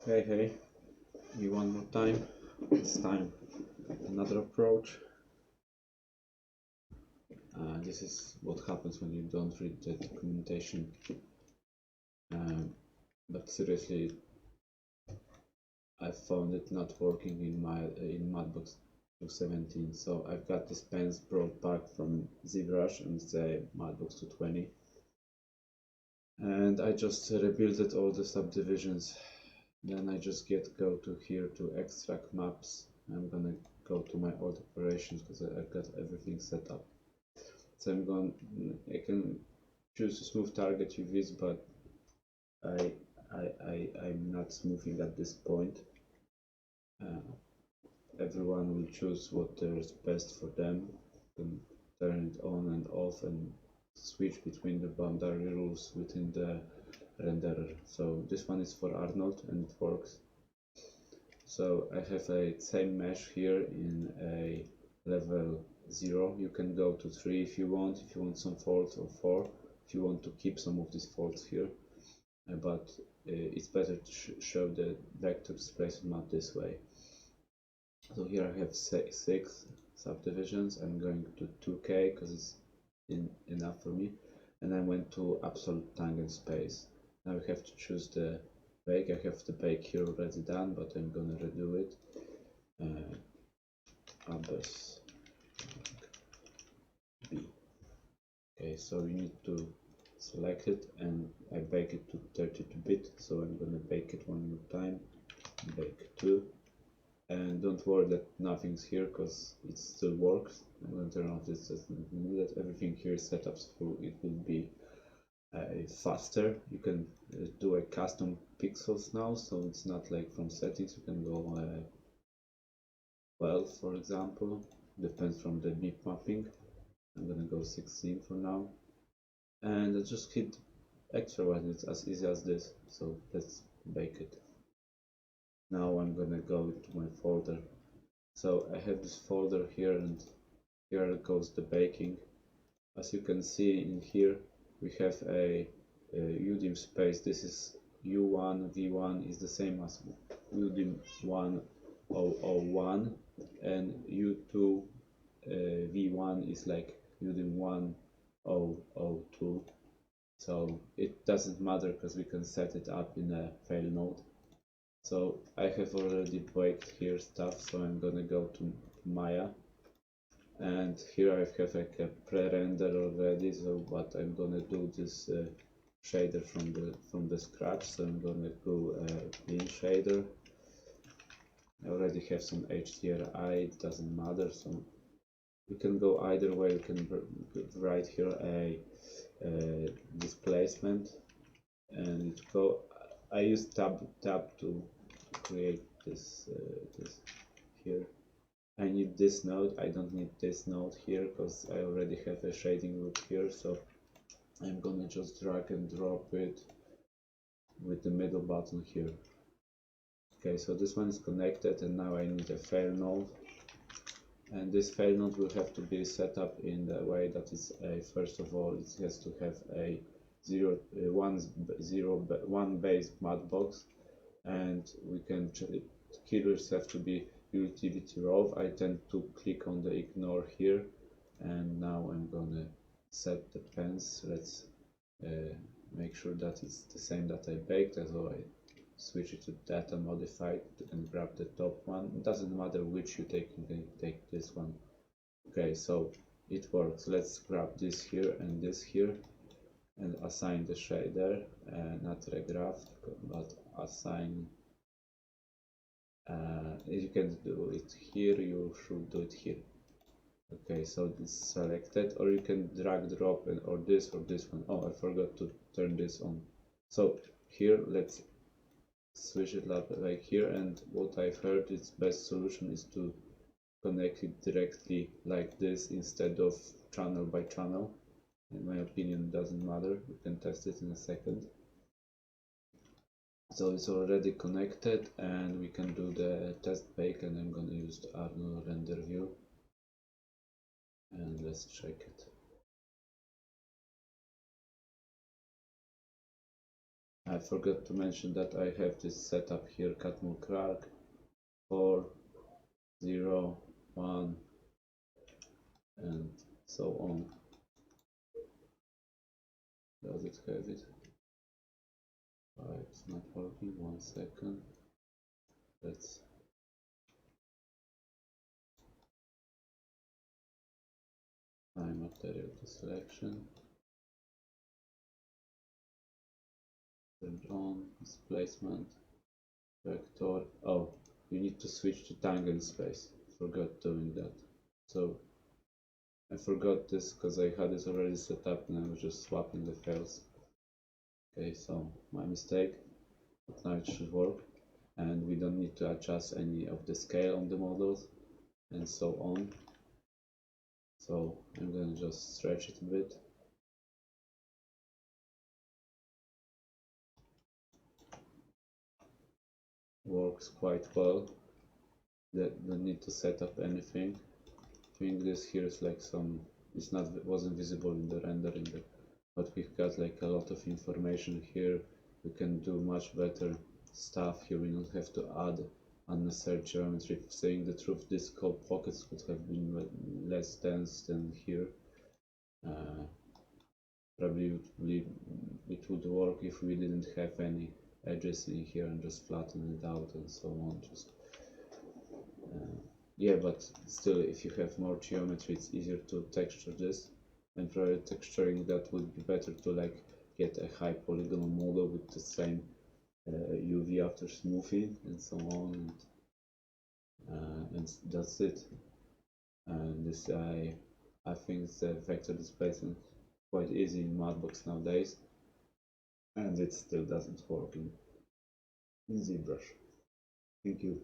Hey, me one more time. This time, another approach. This is what happens when you don't read the documentation. But seriously, I found it not working in Mudbox 217. So I've got this pens brought back from ZBrush and the Mudbox 220, and I just rebuilt all the subdivisions. Then I just go to here to extract maps. I'm gonna go to my old operations because I've got everything set up. So I can choose a smooth target UVs, but I'm not smoothing at this point. Everyone will choose what is best for them. You can turn it on and off and switch between the boundary rules within the renderer. So this one is for Arnold and it works. So I have a same mesh here in a level 0. You can go to 3 if you want some faults, or 4 if you want to keep some of these faults here. But it's better to show the vector displacement map this way. So here I have 6 subdivisions. I'm going to 2K because it's enough for me, and I went to absolute tangent space. Now we have to choose the bake. I have the bake here already done, but I'm gonna redo it. Abyss B. Okay, so you need to select it, and I bake it to 32-bit, so I'm gonna bake it one more time. Bake 2. And don't worry that nothing's here because it still works. I'm going to turn off this, doesn't mean that everything here is set up so it will be faster. You can do a custom pixels now, so it's not like from settings. You can go 12, for example, depends from the BIP mapping. I'm gonna go 16 for now, and I just hit extra one. It's as easy as this. So let's bake it. Now I'm gonna go to my folder. So I have this folder here, and here goes the baking. As you can see in here, we have a udim space. This is u1 v1 is the same as udim 1001, and u2 v1 is like udim 1002. So it doesn't matter because we can set it up in a fail node. So I have already baked here stuff, so I'm gonna go to Maya, and here I have like a pre-render already. So but I'm gonna do this shader from the scratch. So I'm gonna go clean shader. I already have some HDRI. It doesn't matter. So you can go either way. You can write here a displacement, and go. I use tab to create this here. I need this node. I don't need this node here because I already have a shading group here. So I'm gonna just drag and drop it with the middle button here. Okay, so this one is connected, and now I need a fail node. And this fail node will have to be set up in the way that is first of all, it has to have a 1 base Mudbox, and we can killers have to be utulityRaw. I tend to click on the ignore here, and now I'm gonna set the pens. Let's make sure that it's the same that I baked, so I switch it to data modified and grab the top one. It doesn't matter which you take, you can take this one. Okay, so it works. Let's grab this here and this here and assign the shader, not regraph, but assign. You can do it here, you should do it here. Okay, so this is selected, or you can drag drop or this one. Oh, I forgot to turn this on. So here, let's switch it up like here, and what I've heard is best solution is to connect it directly like this instead of channel by channel. In my opinion, it doesn't matter. We can test it in a second. So it's already connected, and we can do the test bake, and I'm gonna use the Arnold render view, and let's check it. I forgot to mention that I have this setup here, Catmull Clark 4, 0, 1, and so on. Does it have it? It's not working. 1 second. Let's time material to selection. Turned on. Displacement. Vector. Oh, you need to switch to tangent space. Forgot doing that. So I forgot this because I had it already set up and I was just swapping the files. Okay, so my mistake, but now it should work. And we don't need to adjust any of the scale on the models and so on. So I'm gonna just stretch it a bit. Works quite well. Don't need to set up anything. I think this here is like wasn't visible in the rendering, but we've got like a lot of information here. We can do much better stuff here. We don't have to add unnecessary geometry. Saying the truth, these scope pockets would have been less dense than here. Probably it would work if we didn't have any edges in here and just flatten it out and so on. Yeah, but still, if you have more geometry, it's easier to texture this, and for texturing that would be better to like get a high polygonal model with the same UV after smoothing and so on, and that's it. And this I think the vector displacement quite easy in Mudbox nowadays, and it still doesn't work in ZBrush. Thank you.